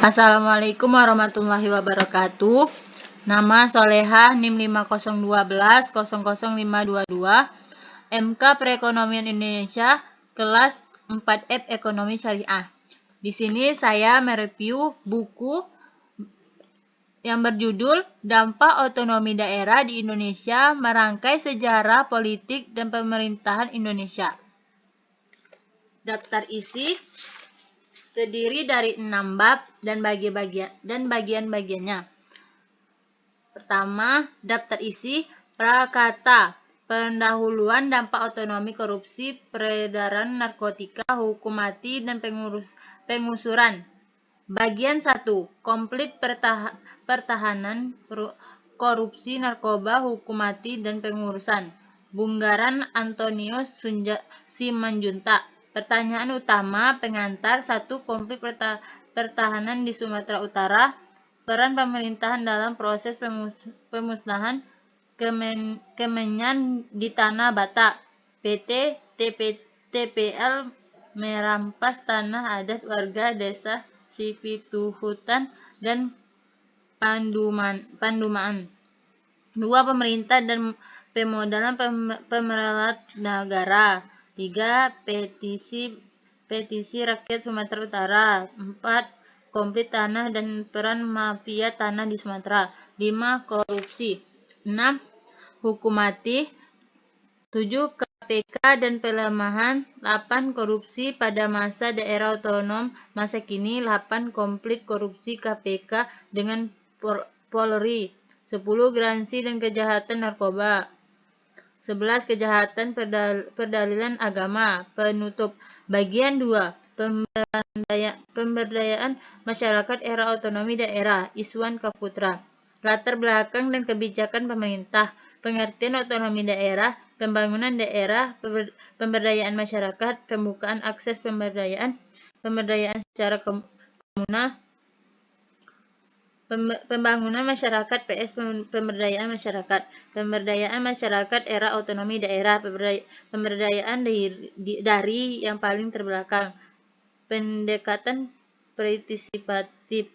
Assalamualaikum warahmatullahi wabarakatuh. Nama Soleha, NIM 501100522, MK Perekonomian Indonesia, kelas 4F Ekonomi Syariah. Di sini saya mereview buku yang berjudul Dampak Otonomi Daerah di Indonesia, Merangkai Sejarah Politik dan Pemerintahan Indonesia. Daftar isi terdiri dari 6 bab dan bagian-bagiannya. Pertama, daftar isi prakata, pendahuluan dampak otonomi korupsi, peredaran narkotika, hukum mati, dan pengusuran. Bagian 1, komplit pertahanan, korupsi, narkoba, hukum mati, dan pengurusan. Bunggaran Antonius Simanjuntak. Pertanyaan utama pengantar 1. Konflik pertahanan di Sumatera Utara. Peran pemerintahan dalam proses pemusnahan Kemenyan di Tanah Batak. PT TPL merampas tanah adat warga desa Sipituhutan dan Pandumaan. 2. Pemerintah dan pemodalan pemerelat negara. 3. Petisi rakyat Sumatera Utara. 4. Konflik tanah dan peran mafia tanah di Sumatera. 5. Korupsi. 6. Hukum mati. 7. KPK dan pelemahan. 8. Korupsi pada masa daerah otonom masa kini. 8. Konflik korupsi KPK dengan Polri. 10. Garansi dan kejahatan narkoba. 11. Kejahatan perdalilan agama. Penutup. Bagian 2. Pemberdayaan masyarakat era otonomi daerah. Iswan Kaputra. Latar belakang dan kebijakan pemerintah. Pengertian otonomi daerah. Pembangunan daerah. Pemberdayaan masyarakat. Pembukaan akses pemberdayaan secara komunal. Pembangunan masyarakat PS pemberdayaan masyarakat era otonomi daerah, pemberdayaan dari yang paling terbelakang, pendekatan partisipatif.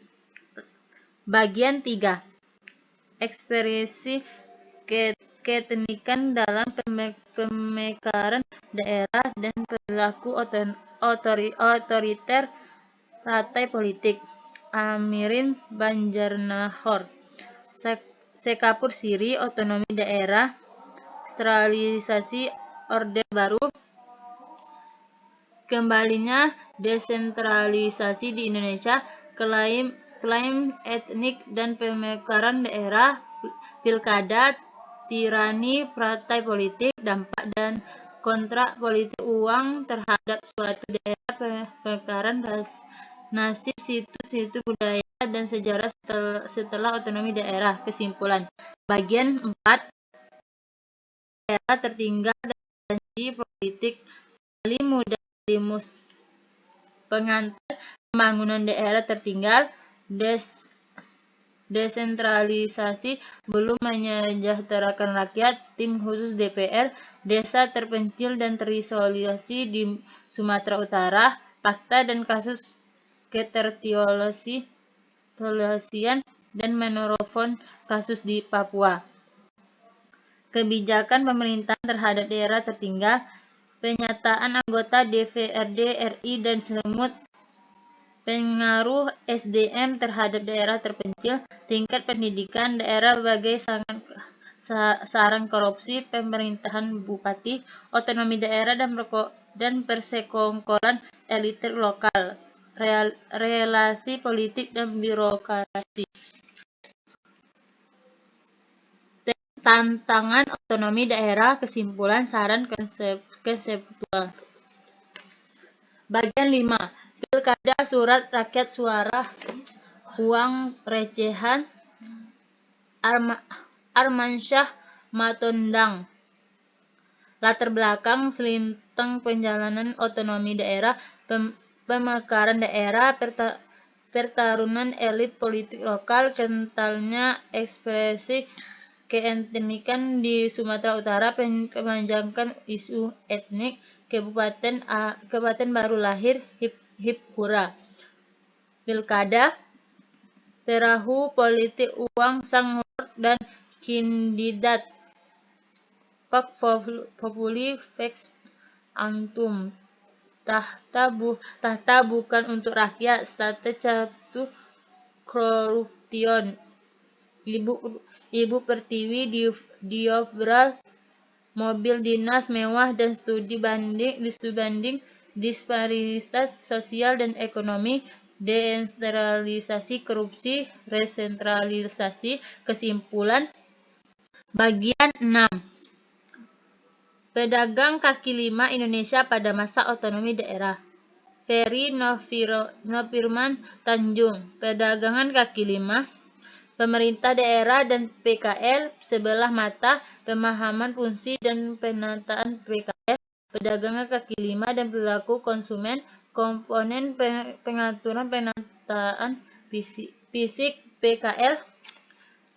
Bagian 3. Ekspresi keteknikan dalam pemekaran daerah dan perilaku otoriter partai politik. Amirin Banjarnahor. Sekapur Siri, otonomi daerah, strukturalisasi Orde Baru, kembalinya desentralisasi di Indonesia, klaim etnik dan pemekaran daerah, pilkada, tirani partai politik, dampak dan kontrak politik uang terhadap suatu daerah, pemekaran nasib situs budaya dan sejarah setelah otonomi daerah. Kesimpulan. Bagian 4. Daerah tertinggal dan janji politik Ali Muda Limus. Pengantar pembangunan daerah tertinggal, desentralisasi belum menyejahterakan rakyat, tim khusus DPR, desa terpencil dan terisolasi di Sumatera Utara, fakta dan kasus ketertiolasian dan menerofon kasus di Papua. Kebijakan pemerintahan terhadap daerah tertinggal, penyataan anggota DPRD RI dan semut, pengaruh SDM terhadap daerah terpencil, tingkat pendidikan daerah sebagai sarang korupsi pemerintahan bupati, otonomi daerah dan persekongkolan elit lokal, relasi politik dan birokrasi. Tantangan otonomi daerah, kesimpulan, saran konseptual. Bagian 5. Pilkada, surat rakyat suara, uang recehan, Armansyah Matondang. Latar belakang selintang perjalanan otonomi daerah, pemekaran daerah, pertarungan elit politik lokal, kentalnya ekspresi keetnikan di Sumatera Utara, kepanjangan isu etnik, Kabupaten baru lahir, hip hura. Pilkada, perahu politik uang sang lord dan kandidat Pak Populi Vex Antum. Tahta bukan untuk rakyat. State Catu Corruption. Ibu Pertiwi Diofra mobil dinas mewah dan studi banding disparitas sosial dan ekonomi, desentralisasi korupsi, resentralisasi. Kesimpulan bagian 6. Pedagang kaki lima Indonesia pada masa otonomi daerah. Ferry Nofirman Tanjung. Pedagangan kaki lima, pemerintah daerah dan PKL sebelah mata, pemahaman fungsi dan penataan PKL, pedagangan kaki lima dan perilaku konsumen, komponen pengaturan penataan fisik PKL,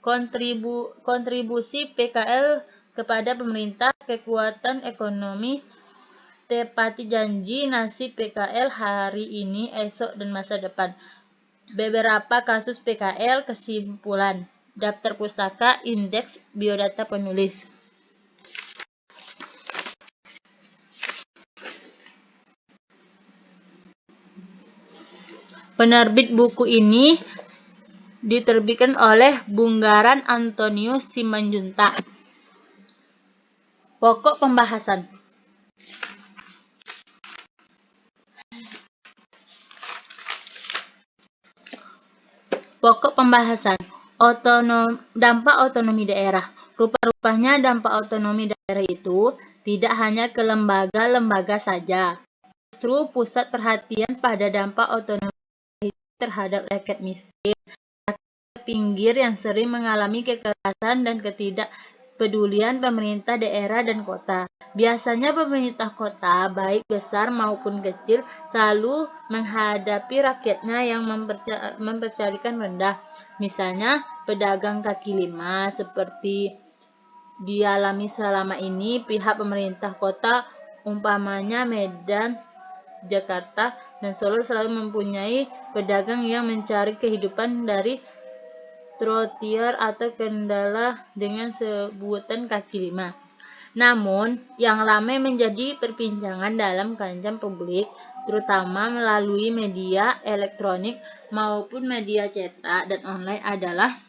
kontribusi PKL kepada pemerintah, kekuatan ekonomi, tepati janji, nasib PKL hari ini, esok, dan masa depan. Beberapa kasus PKL. Kesimpulan. Daftar pustaka, indeks, biodata penulis. Penerbit buku ini diterbitkan oleh Bunggaran Antonius Simanjuntak. Pokok pembahasan. Pokok pembahasan. Dampak otonomi daerah. Rupa-rupanya dampak otonomi daerah itu tidak hanya ke lembaga-lembaga saja. Justru pusat perhatian pada dampak otonomi terhadap rakyat miskin, rakyat pinggir yang sering mengalami kekerasan dan ketidakpedulian pemerintah daerah dan kota. Biasanya pemerintah kota, baik besar maupun kecil, selalu menghadapi rakyatnya yang mempercarikan rendah. Misalnya, pedagang kaki lima seperti dialami selama ini pihak pemerintah kota, umpamanya Medan, Jakarta, dan Solo, selalu mempunyai pedagang yang mencari kehidupan dari trotiar atau kendala dengan sebutan kaki lima. Namun, yang ramai menjadi perbincangan dalam kancah publik, terutama melalui media elektronik maupun media cetak dan online, adalah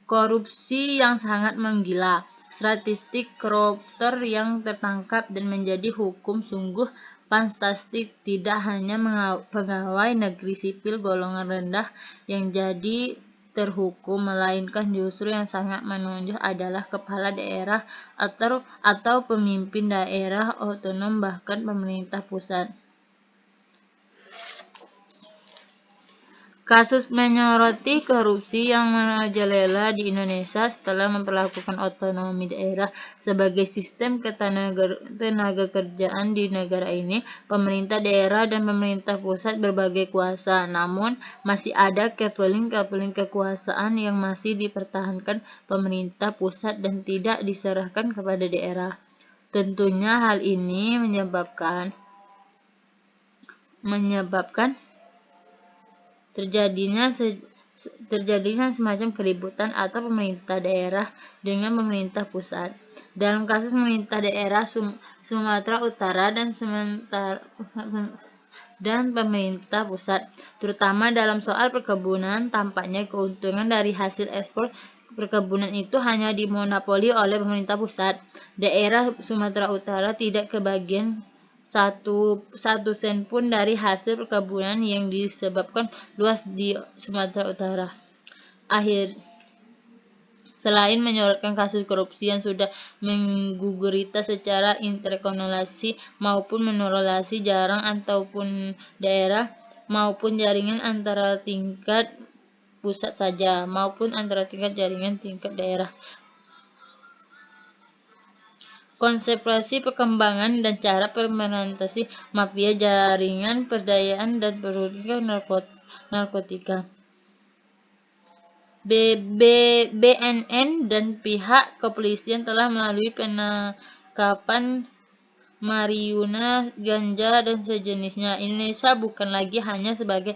korupsi yang sangat menggila, statistik koruptor yang tertangkap dan menjadi hukum sungguh fantastik. Tidak hanya pegawai negeri sipil golongan rendah yang jadi terhukum, melainkan justru yang sangat menonjol adalah kepala daerah atau pemimpin daerah otonom, bahkan pemerintah pusat. Kasus menyoroti korupsi yang merajalela di Indonesia setelah memperlakukan otonomi daerah sebagai sistem ketenagakerjaan di negara ini. Pemerintah daerah dan pemerintah pusat berbagi kuasa, namun masih ada kepeling kekuasaan yang masih dipertahankan pemerintah pusat dan tidak diserahkan kepada daerah. Tentunya hal ini menyebabkan terjadinya semacam keributan atau pemerintah daerah dengan pemerintah pusat. Dalam kasus pemerintah daerah Sumatera Utara dan pemerintah pusat, terutama dalam soal perkebunan, tampaknya keuntungan dari hasil ekspor perkebunan itu hanya dimonopoli oleh pemerintah pusat. Daerah Sumatera Utara tidak kebagian satu sen pun dari hasil perkebunan yang disebabkan luas di Sumatera Utara. Selain menyorotkan kasus korupsi yang sudah menggugurita secara interkoneksi maupun monopolisi jarang ataupun daerah maupun jaringan antara tingkat pusat saja maupun antara jaringan tingkat daerah. Konservasi perkembangan dan cara pemberantasan mafia jaringan perdayaan dan perdagangan narkotika. BNN dan pihak kepolisian telah melalui penangkapan marijuana, ganja, dan sejenisnya. Indonesia bukan lagi hanya sebagai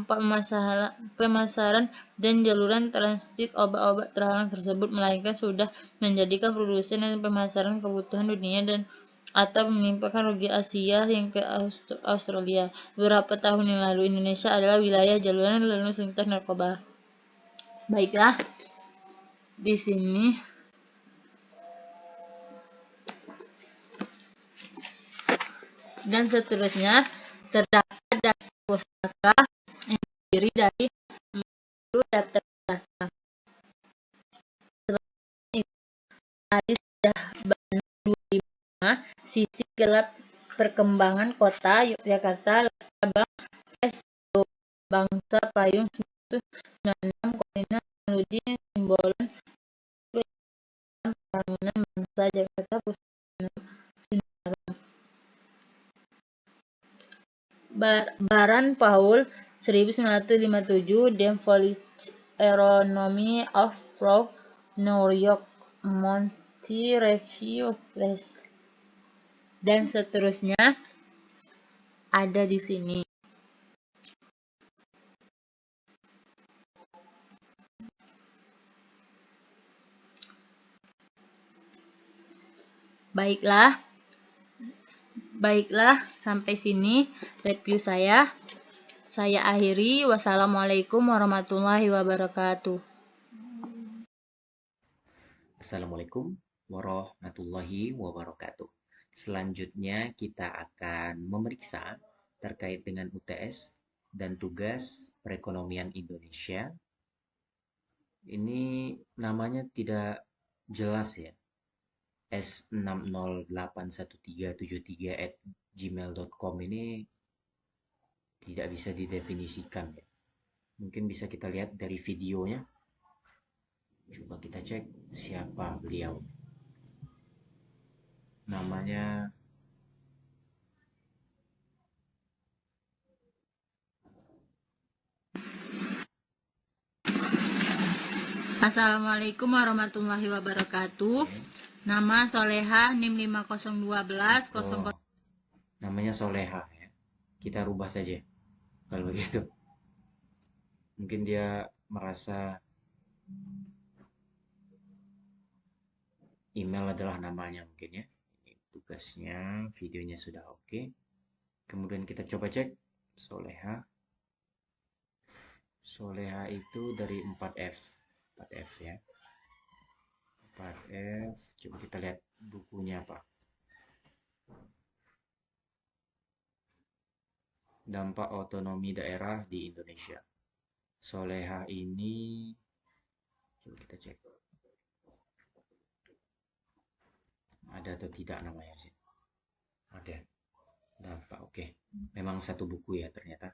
pemasaran dan jaluran transit obat-obat terlarang tersebut, melainkan sudah menjadikan produsen dan pemasaran kebutuhan dunia dan atau menimpakan rugi Asia yang ke Australia. Beberapa tahun yang lalu, Indonesia adalah wilayah jaluran lalu lintas narkoba. Baiklah, di sini dan seterusnya terdapat daftar pustaka yang terdiri dari 10 daftar pustaka. Hari sudah Bana 2005, Sisi Gelap Perkembangan Kota Yogyakarta, Labang S. Bangsa Payung 1996, Koordinat Nurdin Simbolon Pembangunan Bangsa Jakarta Pusat Sinaran. Baran Paul 1957, Demolish Aeronomy of Flow, New York, Monty Review Press, dan seterusnya ada di sini. Baiklah, sampai sini review saya. Saya akhiri. Wassalamualaikum warahmatullahi wabarakatuh. Assalamualaikum warahmatullahi wabarakatuh. Selanjutnya kita akan memeriksa terkait dengan UTS dan tugas perekonomian Indonesia. Ini namanya tidak jelas ya. S60817373@gmail.com ini tidak bisa didefinisikan ya. Mungkin bisa kita lihat dari videonya. Coba kita cek siapa beliau. Namanya Assalamualaikum warahmatullahi wabarakatuh. Nama Soleha, NIM 5012 00. Namanya Soleha ya. Kita rubah saja kalau begitu. Mungkin dia merasa email adalah namanya mungkin ya. Ini tugasnya, videonya sudah oke. Kemudian kita coba cek Soleha. Soleha itu dari 4F. 4F ya. 4F. Coba kita lihat bukunya apa. Dampak otonomi daerah di Indonesia. Soleha ini coba kita cek. Ada atau tidak namanya sih? Ada. Dampak, oke. Memang satu buku ya ternyata.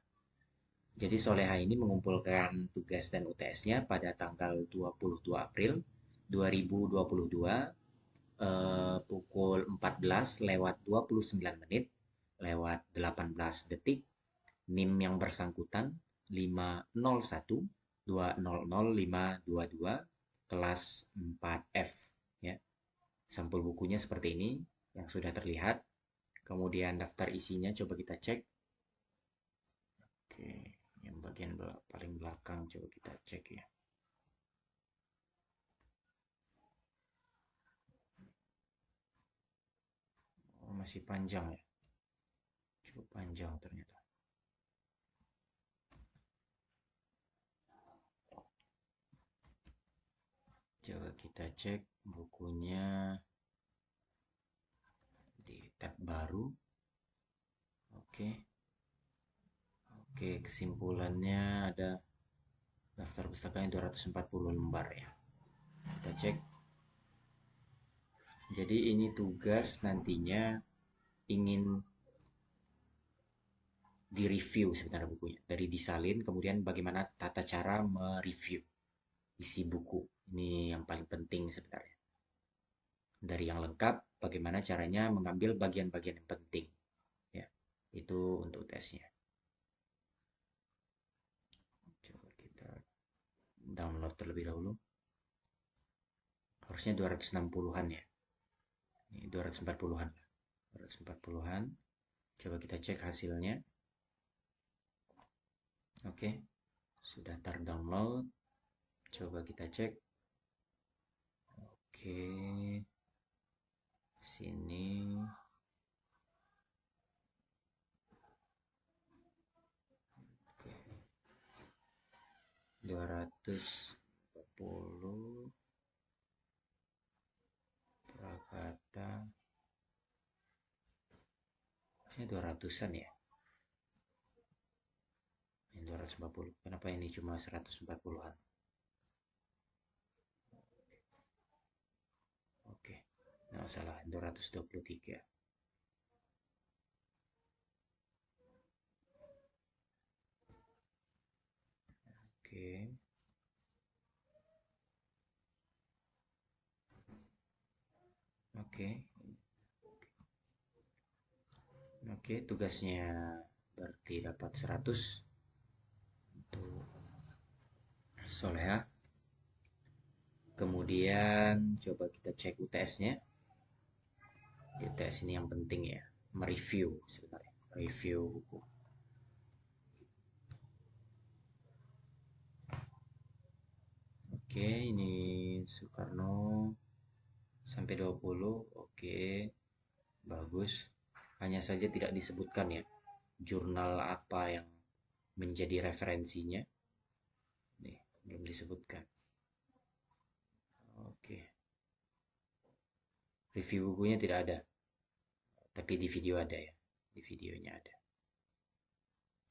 Jadi Soleha ini mengumpulkan tugas dan UTS-nya pada tanggal 22 April 2022 pukul 14 lewat 29 menit lewat 18 detik. NIM yang bersangkutan 501200522 kelas 4F ya. Sampul bukunya seperti ini yang sudah terlihat. Kemudian daftar isinya coba kita cek. Oke. Yang bagian paling belakang coba kita cek ya. Oh, masih panjang ya. Cukup panjang ternyata. Coba kita cek bukunya di tab baru. Oke. Oke, kesimpulannya ada daftar pustaka 240 lembar ya. Kita cek. Jadi ini tugas nantinya ingin direview sebenarnya bukunya. Dari disalin, kemudian bagaimana tata cara mereview isi buku. Ini yang paling penting sebenarnya. Dari yang lengkap, bagaimana caranya mengambil bagian-bagian yang penting. Ya, itu untuk tesnya. Coba kita download terlebih dahulu. Harusnya 260-an ya. Ini 240-an. 240-an. Coba kita cek hasilnya. Oke, sudah terdownload. Coba kita cek. Oke, sini. Oke, 240 Prakata. Ini 200-an ya. Ini 240. Kenapa ini cuma 140-an? Oke, nggak salah. 223. Oke. Oke. Oke, tugasnya berarti dapat 100 untuk Soleha. Kemudian coba kita cek UTS-nya. UTS ini yang penting ya, mereview sebenarnya, review buku. Oke, ini Soekarno sampai 20. Oke, bagus. Hanya saja tidak disebutkan ya, jurnal apa yang menjadi referensinya. Nih, belum disebutkan. Oke. Review bukunya tidak ada. Tapi di video ada ya. Di videonya ada.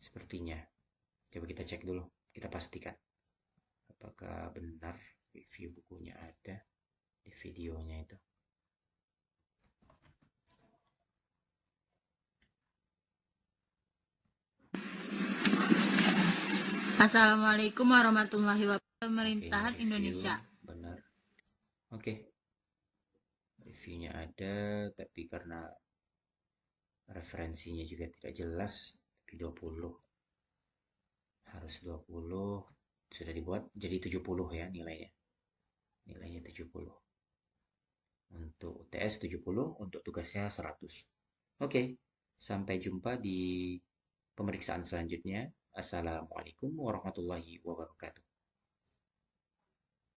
Sepertinya. Coba kita cek dulu. Kita pastikan. Apakah benar review bukunya ada di videonya itu. Assalamualaikum warahmatullahi wabarakatuh. Pemerintahan Oke, review, Indonesia. benar. Oke. Reviewnya ada, tapi karena referensinya juga tidak jelas, tapi 20. Harus 20. Sudah dibuat jadi 70 ya nilainya. Nilainya 70. Untuk UTS 70, untuk tugasnya 100. Oke, sampai jumpa di pemeriksaan selanjutnya. Assalamualaikum warahmatullahi wabarakatuh.